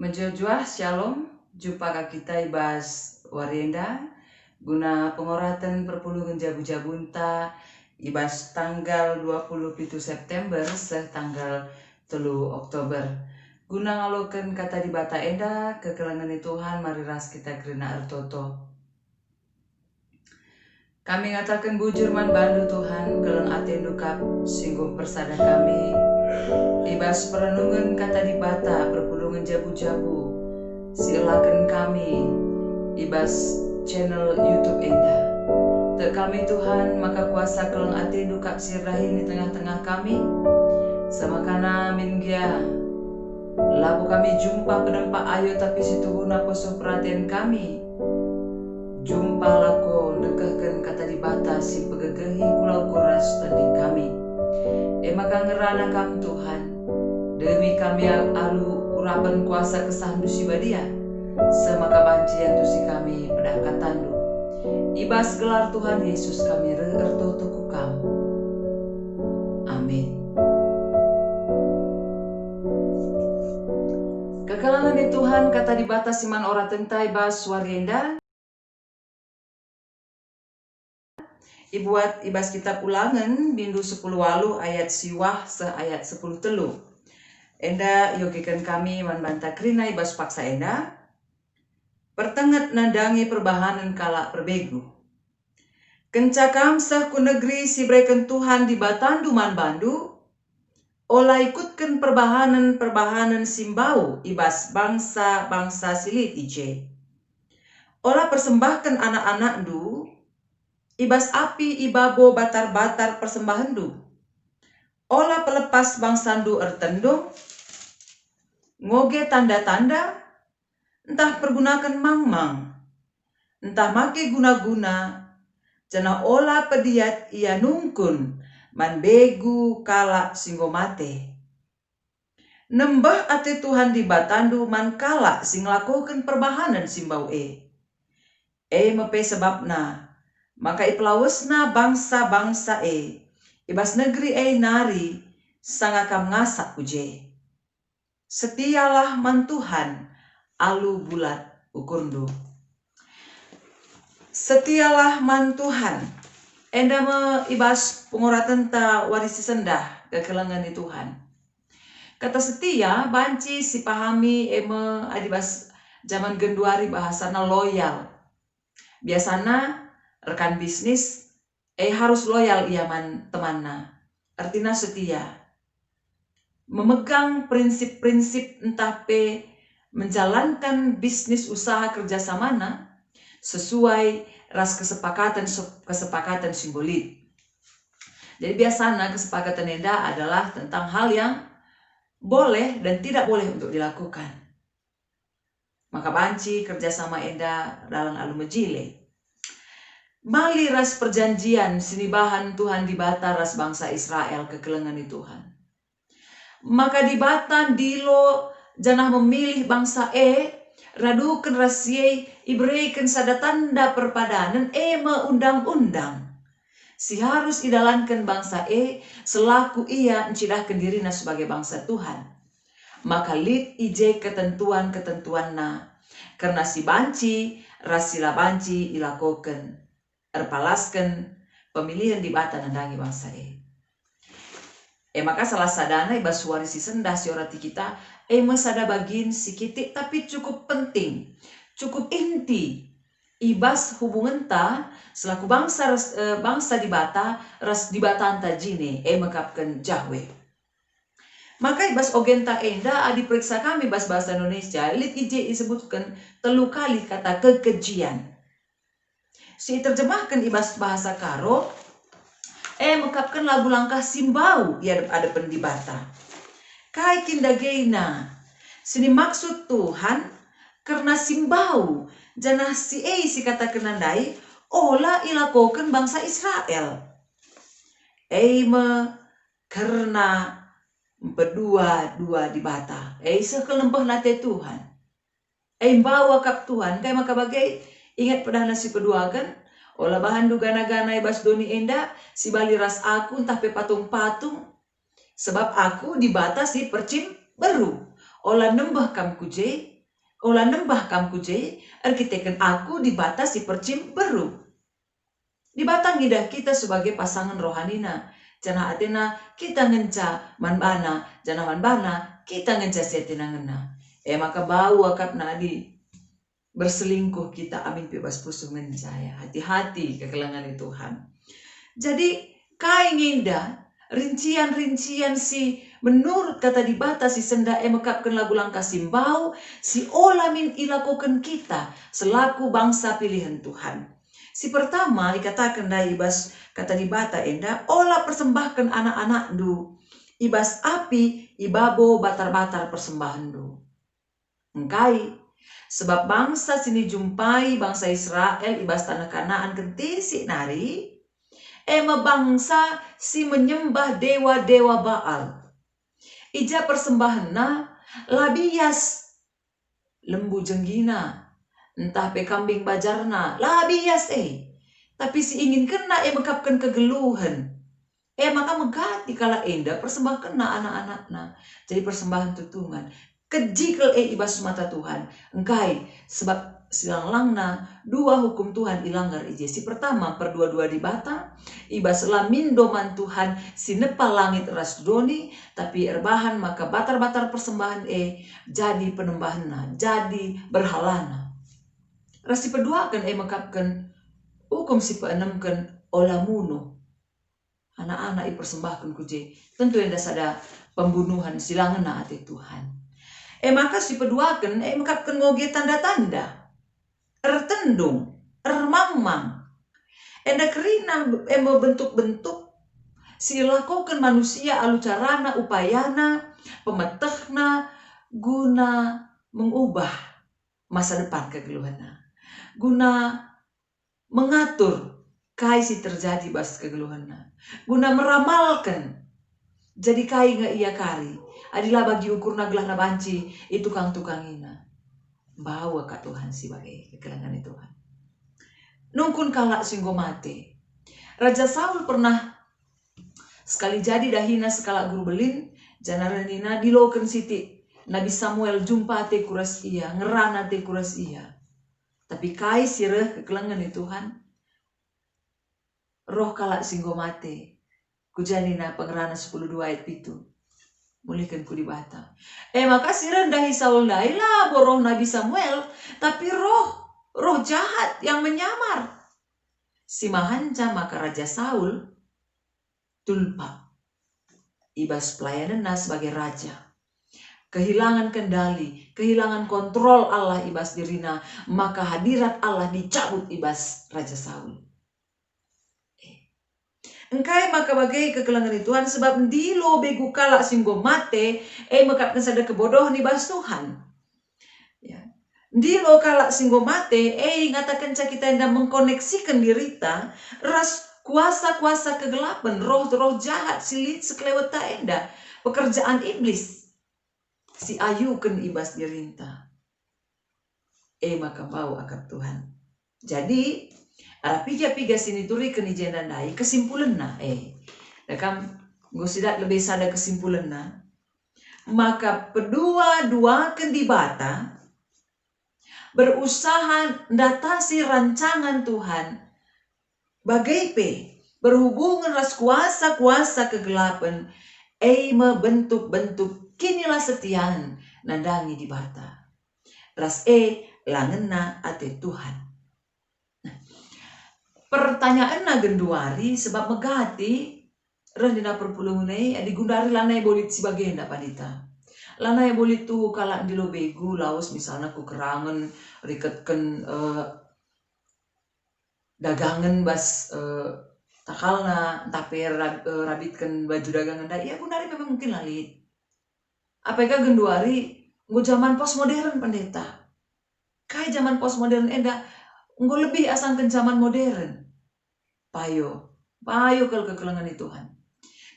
Menjojua Shalom, jumpa kita ibas Warienda guna pengoratan perpuluhan jabu-jabunta ibas tanggal 27 September tanggal 3 Oktober. Guna ngalokan kata di bata enda kekelangan Tuhan mari ras kita kerana artoto. Kami ngatakan bujur man bandu Tuhan kelang aten dukap singgung persada kami ibas perenungan kata di bata perpulungan jabu-jabu silakan kami ibas channel YouTube enda. Tek kami Tuhan maka kuasa kelang ate dukap sirahin di tengah-tengah kami samakana minggia labu kami jumpa penempat ayo tapi situ guna poso perhatian kami jumpa lako nekehken kata di bata si pegegehi kulau kuras tadi kami maka ngerana kam Tuhan demi kami alu urapan kuasa kesahandu si badia semaka banci yang tusi kami pedak katandu ibas gelar Tuhan Yesus kami erto tukukam amin. Kekalangan di Tuhan kata di batas siman ora tentai bas Warienda ibuat ibas kitab Ulangan bindu 10 walu ayat siwah se ayat 10 telu. Enda yogikan kami wan banta krina ibas paksa enda. Pertengat nandangi perbahanan kala perbegu. Kencakam sah ku negeri si breken Tuhan di batandu man bandu. Ola ikutkan perbahanan simbau ibas bangsa silit ije. Ola persembahkan anak-anak du ibas api ibabo batar-batar persembahandu. Ola pelepas bangsandu ertendung. Ngoge tanda-tanda. Entah pergunakan mang-mang. Entah make guna-guna. Jana ola pediat ia nungkun. Man begu kala singgo mate. Nembah ate Tuhan di batandu man kala sing lakukan perbahanan simbau mepe sebabna. Maka ipelawesna bangsa-bangsa ibas negeri nari sangakam ngasak uje. Setialah man Tuhan alu bulat ukurdu. Setialah man Tuhan. Enda me ibas pengoratan ta warisi sendah kekelangan di Tuhan. Kata setia banci si pahami adibas zaman genduari bahasana loyal. Biasana rekan bisnis harus loyal ia man temanna. Artinya setia. Memegang prinsip-prinsip entah menjalankan bisnis usaha kerjasamana sesuai ras kesepakatan simbolik. Jadi biasanya kesepakatan enda adalah tentang hal yang boleh dan tidak boleh untuk dilakukan. Maka banci kerjasama enda dalam alumejile. Mali ras perjanjian sinibahan Tuhan di bata ras bangsa Israel kekelengan di Tuhan. Maka di bata dilo janah memilih bangsa radukan rasyai ibreikan sada tanda perpadanan undang-undang. Si harus idalankan bangsa selaku ia encidahkan dirina sebagai bangsa Tuhan. Maka lid ije ketentuan-ketentuan na. Karena si banci rasila banci ilakoken. Erpalaskan pemilihan di bata nandangi bangsa maka salah sadana ibas warisi sendah si orati kita masada bagin sikitik tapi cukup penting cukup inti ibas hubungan ta selaku bangsa di bata ras di bata anta jine mekapkan jahwe maka ibas ogenta enda adiperiksa kami ibas bahasa Indonesia lit ije disebutkan 3 kali kata kekejian. Si terjemahkan ibas bahasa Karo mekapkan lagu langkah simbau ia ada pendibata. Kai kindagena sini maksud Tuhan karena simbau janah si kata kenandai ola ilakokan bangsa Israel. Karena berdua dibata. Sekelempah nate Tuhan. Bawa kap Tuhan kai maka bagai ingat pada nasi kedua kan olah bahan du gana-gana ibas doni enda si bali ras aku entah pe patung-patung sebab aku dibatasi percim baru olah nembah kam kuje Ola nembah kam kuje, arkiteken aku dibatasi percim beru. Dibatang ida kita sebagai pasangan rohanina. Jana atena kita ngenca manbana, jana manbana kita ngenca setina ngena. Maka bau akap nadi berselingkuh kita amin bebas pusung mencaya. Hati-hati kekelangan Tuhan. Jadi kai nginda rincian-rincian si menurut kata dibatasi senda mekapkan lagu langkah simbau si olamin ilakukan kita selaku bangsa pilihan Tuhan. Si pertama dikatakan dari ibas kata dibata enda olah persembahkan anak-anak du ibas api ibabo batar-batar persembahan du. Engkai sebab bangsa sini jumpai bangsa Israel ibas tanah Kanaan kentisi nari bangsa si menyembah dewa-dewa Baal. Ija persembahan na labias lembu jenggina, entah pe kambing bajarna, labias tapi si ingin kena mengkapkan kegeluhan. Maka megati kala enda persembahkan na anak-anakna. Jadi persembahan tutungan. Kejikal ibas mata Tuhan. Engkai sebab silang langna dua hukum Tuhan ilanggar ije. Si pertama perdua-dua dibata. Ibas lamin doman Tuhan si nepal langit ras doni. Tapi erbahan maka batar-batar persembahan jadi penembahan jadi berhalana. Ras si kedua akan mekapkan hukum si peenamkan olamuno. Anak-anak persembahkan kuje. Tentu yang dasada pembunuhan silangan hati Tuhan. Maka si peduakan mekapkan ngoge tanda-tanda. Ertendung, ermang-mang. Enda kerina bentuk-bentuk si lakukan manusia alucarana upayana pemetehna guna mengubah masa depan kegeluhana. Guna mengatur kai si terjadi bas kegeluhana. Guna meramalkan jadi kai nggak iya kari. Adilah bagi ukur naglah na banci itu tukang ina. Bawa ka Tuhan si bagai kegelangan Tuhan. Nungkun kalak singgo mate. Raja Saul pernah sekali jadi dahina sekala guru belin. Janaranina diloken siti. Nabi Samuel jumpa te kuras iya. Ngerana te kuras iya. Tapi kai sireh kegelangan Tuhan. Roh kalak singgo mate. Kujanina pengerana 10:2 ayat itu. Mulihkan ku dibata. Maka sirendahi Saul dailah boroh Nabi Samuel. Tapi roh jahat yang menyamar. Si mahanca maka Raja Saul tulpa. Ibas pelayanan sebagai raja. Kehilangan kendali, kehilangan kontrol Allah ibas dirina. Maka hadirat Allah dicabut ibas Raja Saul. Engkai maka bagai kekelangan Tuhan sebab dilo begu kalak singgo mate mekapkan sada kebodohan ibas Tuhan. Ya. Dilo kalak singgo mate ngatakan kita yang mengkoneksikan dirita ras kuasa-kuasa kegelapan, roh-roh jahat silit sekelewata enda pekerjaan iblis si ayukan ibas dirinta. Maka bau akap Tuhan. Jadi piga-piga sini turi kenijenan dai kesimpulan na nakam ngosidat lebih sada kesimpulan na maka pedua-dua kendibata berusaha datasi rancangan Tuhan bagai berhubungan ras kuasa-kuasa kegelapan bentuk-bentuk kinilah setian nandangi dibata ras langena ate Tuhan. Pertanyaan na genduari sebab megati rendina perpulungunai digundari lanai bolit si bagian panita. Lanai bolit tuh kalak di lobegu laos misalnya ku kerangan riketken dagangan bas takalna tapi rabitkan baju dagangan dah iya gundari memang mungkin lalit. Apakah genduari nggo zaman postmodern pendeta. Kai zaman postmodern enda nggo lebih asangkan zaman modern. Payo kalau kekelangan Tuhan.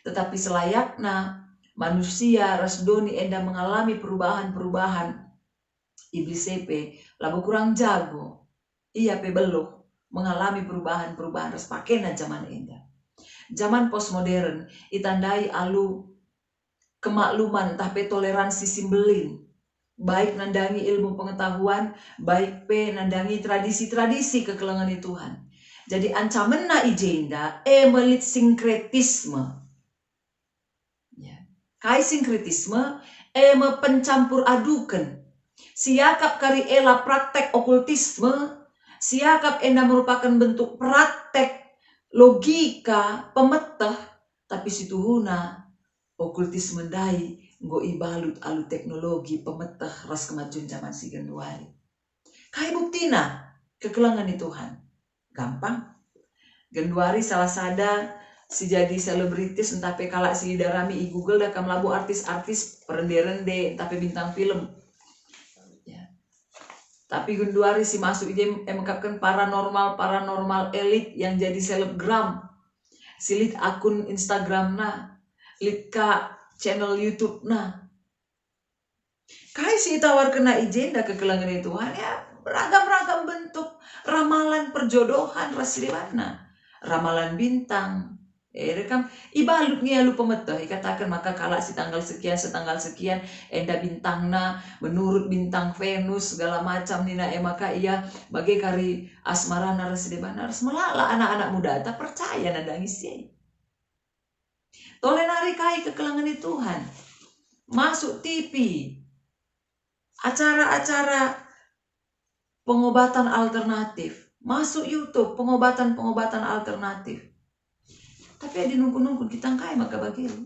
Tetapi selayaknya manusia rasdoni enda mengalami perubahan-perubahan. Iblis labu kurang jago. Iya belok mengalami perubahan-perubahan ras pakena zaman enda. Zaman postmodern itandai alu kemakluman tapi toleransi simbelin. baik nandangi ilmu pengetahuan, baik pe nandangi tradisi-tradisi kekelengan Tuhan. Jadi ancaman na ijenda melit sinkretisme. Ya. Kai sinkretisme pencampur adukan. Siakap kari ela praktek okultisme, siakap ena merupakan bentuk praktek logika pemetah, tapi situhuna okultisme dai nggo ibalut alu teknologi pemetah ras kemajuan zaman si genduari. Kai buktina kekelangan Tuhan. Gampang. Genduari salah sada si jadi selebritis entah pe kalak si darami i Google dah kam labu artis-artis perende-rende entah pe bintang film. Ya. Tapi genduari si masuk ide mengkapkan paranormal elit yang jadi selebgram. Silit akun Instagram na, lit ka channel YouTube na. Kai si tawar kena ijenda kekelangan Tuhan ya beragam-ragam bentuk ramalan perjodohan rasidewana, ramalan bintang. Rekam ibalut nih lu pemetah katakan maka kala si tanggal sekian setanggal sekian enda bintangna menurut bintang Venus segala macam nina maka ia bagai kari asmarana rasidewana harus melala anak-anak muda tak percaya nandangis ya. Tolenari kai kekelangan Tuhan masuk TV acara-acara pengobatan alternatif, masuk YouTube pengobatan alternatif. Tapi ada nunggu-nunggu kita ngkai maka bagiru.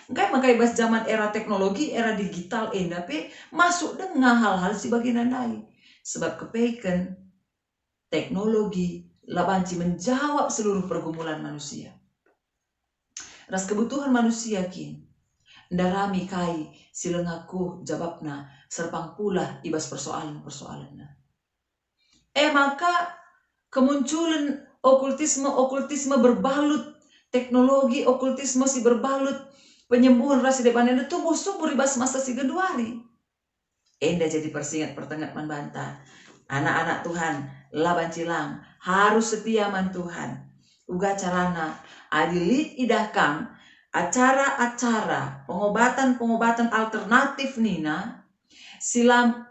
Ngkai maka ibas zaman era teknologi, era digital endape masuk dengan hal-hal si bagian lain. Sebab kepeken teknologi labanci menjawab seluruh pergumulan manusia. Ras kebutuhan manusia kin. Ndarami kai silengaku jawabna serpang pula ibas persoalan-persoalanna. Maka kemunculan okultisme berbalut teknologi, okultisme si berbalut penyembuhan rasi depannya tumbuh subur ibas masa si geduari. Enda jadi persingat pertengat membantah. Anak-anak Tuhan, laban cilang, harus setia man Tuhan. Uga carana, adilit idahkam, acara-acara pengobatan alternatif nina, silam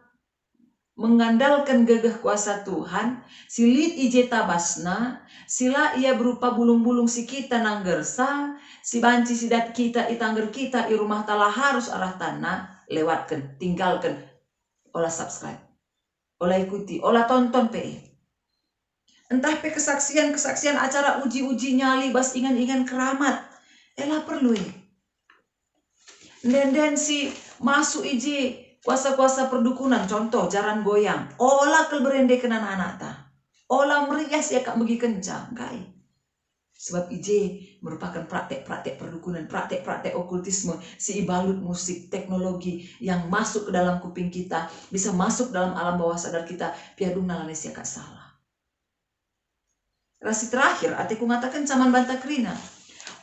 mengandalkan gagah kuasa Tuhan, silit ije tabasna, sila ia berupa bulung-bulung si kita nanggersa, si banci sidat kita itangger kita i rumah tala harus arah tanah, lewatkan, tinggalkan, olah subscribe, olah ikuti, olah tonton pe. Entah pe kesaksian acara uji-uji nyali bas ingan-ingan keramat, elah perlu dan si masuk ije kuasa-kuasa perdukunan, contoh jaran goyang, olah kelberende kena anak ta, olah merias ya kak bagi kencang, kai. Sebab ije merupakan praktek-praktek perdukunan, praktek-praktek okultisme, si ibalut musik, teknologi yang masuk ke dalam kuping kita, bisa masuk dalam alam bawah sadar kita, piadung nalanes ya kak salah. Rasi terakhir, atiku ngatakan caman bantah krina.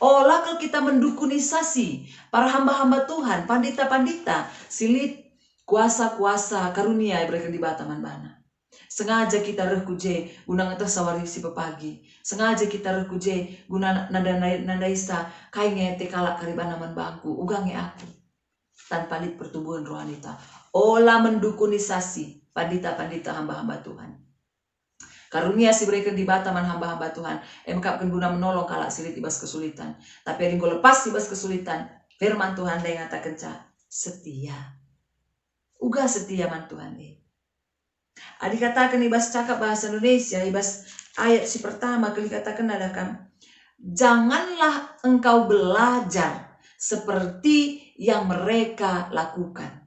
Olah kalau kita mendukunisasi para hamba-hamba Tuhan, pandita-pandita, silit kuasa-kuasa karunia yang berikan di bataman bana. Sengaja kita rekuje guna ngetes sawari si pepagi. Sengaja kita rekuje guna nanda-nandaisa kai ngete kalak karibana man bangku. Ugange aku. Tanpa lid pertumbuhan rohanita. Olah mendukunisasi pandita-pandita hamba-hamba Tuhan. Karunia si berikan di bataman hamba-hamba Tuhan. Mkapkan guna menolong kalak silit ibas kesulitan. Tapi yang lepas ibas kesulitan. Firman Tuhan yang ngata kenca. Setia. Uga setia man Tuhan Adik katakan ibas cakap bahasa Indonesia, ibas ayat si pertama kali katakan adakan janganlah engkau belajar seperti yang mereka lakukan.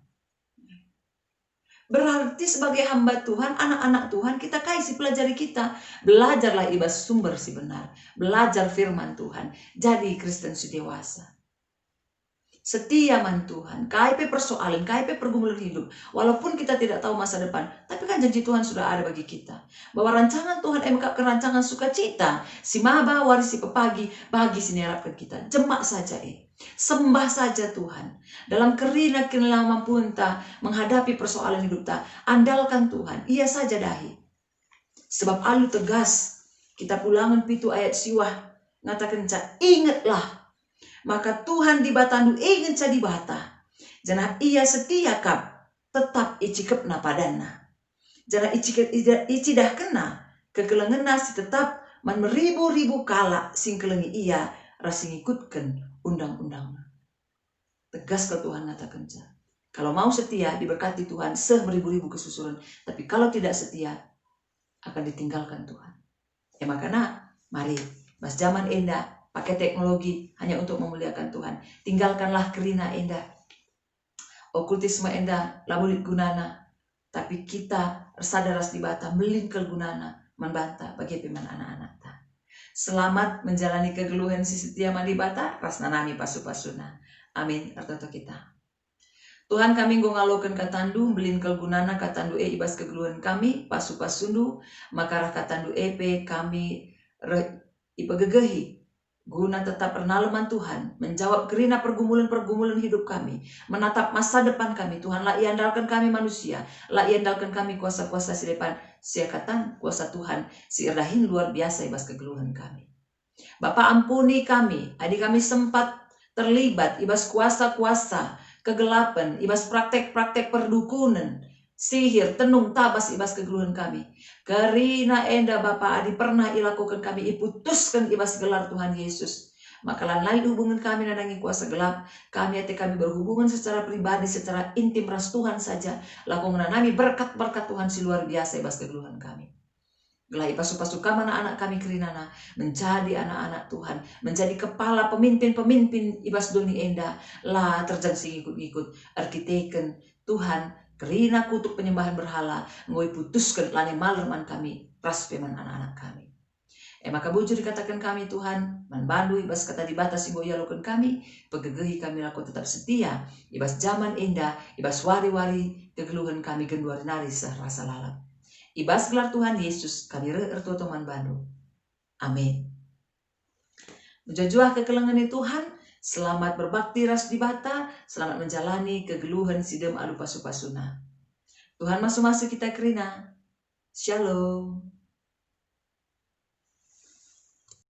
Berarti sebagai hamba Tuhan, anak-anak Tuhan, kita kasih pelajari kita. Belajarlah ibas sumber si benar. Belajar firman Tuhan. Jadi Kristen si dewasa. Setia man Tuhan, KIP persoalan, KIP pergumulan hidup. Walaupun kita tidak tahu masa depan, tapi kan janji Tuhan sudah ada bagi kita. Bahwa rancangan Tuhan mengungkapkan rancangan sukacita, si maba warisi pepagi, bagi sini harapkan kita. Jemak saja sembah saja Tuhan. Dalam kerina mampu entah menghadapi persoalan hidup ta, andalkan Tuhan, ia saja dahi. Sebab alu tegas, kita Ulangan 7 ayat siwah, ngatakan ingatlah. Maka Tuhan di batandu ingin jadi bata. Jangan ia setia kap. tetap icikepna padana. Jana ici dah kena kekelengena si tetap man meribu-ribu kala sing kelengi ia rasing ikutkan undang-undangna. Tegas ke Tuhan ngatakan ja. Kalau mau setia diberkati Tuhan beribu-ribu kesusuran, tapi kalau tidak setia akan ditinggalkan Tuhan. Ya makanya mari pas zaman enda pakai teknologi hanya untuk memuliakan Tuhan. Tinggalkanlah kerina enda, okultisme enda labulit gunana, tapi kita sadaras di bata melingkel gunana membantah bagi peman anak-anak ta. Selamat menjalani kegeluhan si setia mandi bata rasnanami pasu-pasuna. Amin. Artoto kita. Tuhan kami ngaloken katandu belingkel gunana katandu ibas kegeluhan kami pasu-pasundu makarah katandu pe kami ipagegehi guna tetap pernalaman Tuhan, menjawab kerina pergumulan-pergumulan hidup kami, menatap masa depan kami. Tuhan, lah iandalkan kami manusia, lah iandalkan kami kuasa-kuasa si depan, siakatan kuasa Tuhan, si irahin luar biasa ibas kegeluhan kami. Bapa ampuni kami, adik kami sempat terlibat ibas kuasa-kuasa kegelapan, ibas praktek-praktek perdukunan, sihir, tenung, tabas, ibas kegeluhan kami. Karina enda Bapa adi pernah ilakukan kami, iputuskan ibas gelar Tuhan Yesus. Maka lain hubungan kami nadangi kuasa gelap. Kami berhubungan secara pribadi, secara intim ras Tuhan saja. Lakukan nami berkat-berkat Tuhan si luar biasa ibas kegeluhan kami. Gelai pasu-pasu kamana anak kami kerinana menjadi anak-anak Tuhan, menjadi kepala pemimpin-pemimpin ibas doni enda lah terjangsi ikut-ikut arkiteken Tuhan kerina kutuk penyembahan berhala ngoi putuskan lani malerman kami ras peman anak-anak kami. Maka bujur dikatakan kami Tuhan manbandu ibas kata dibatas ibu yalukan kami pegegehi kami laku tetap setia ibas zaman enda ibas wari-wari kegeluhan kami genduari nari rasa lalap. Ibas gelar Tuhan Yesus kami ertu teman bandu. Amin. Menjajuah kekelengan Tuhan, selamat berbakti ras di bata, selamat menjalani kegeluhan sidem alu pasu-pasuna. Tuhan masuk-masuk kita kerina. Shalom.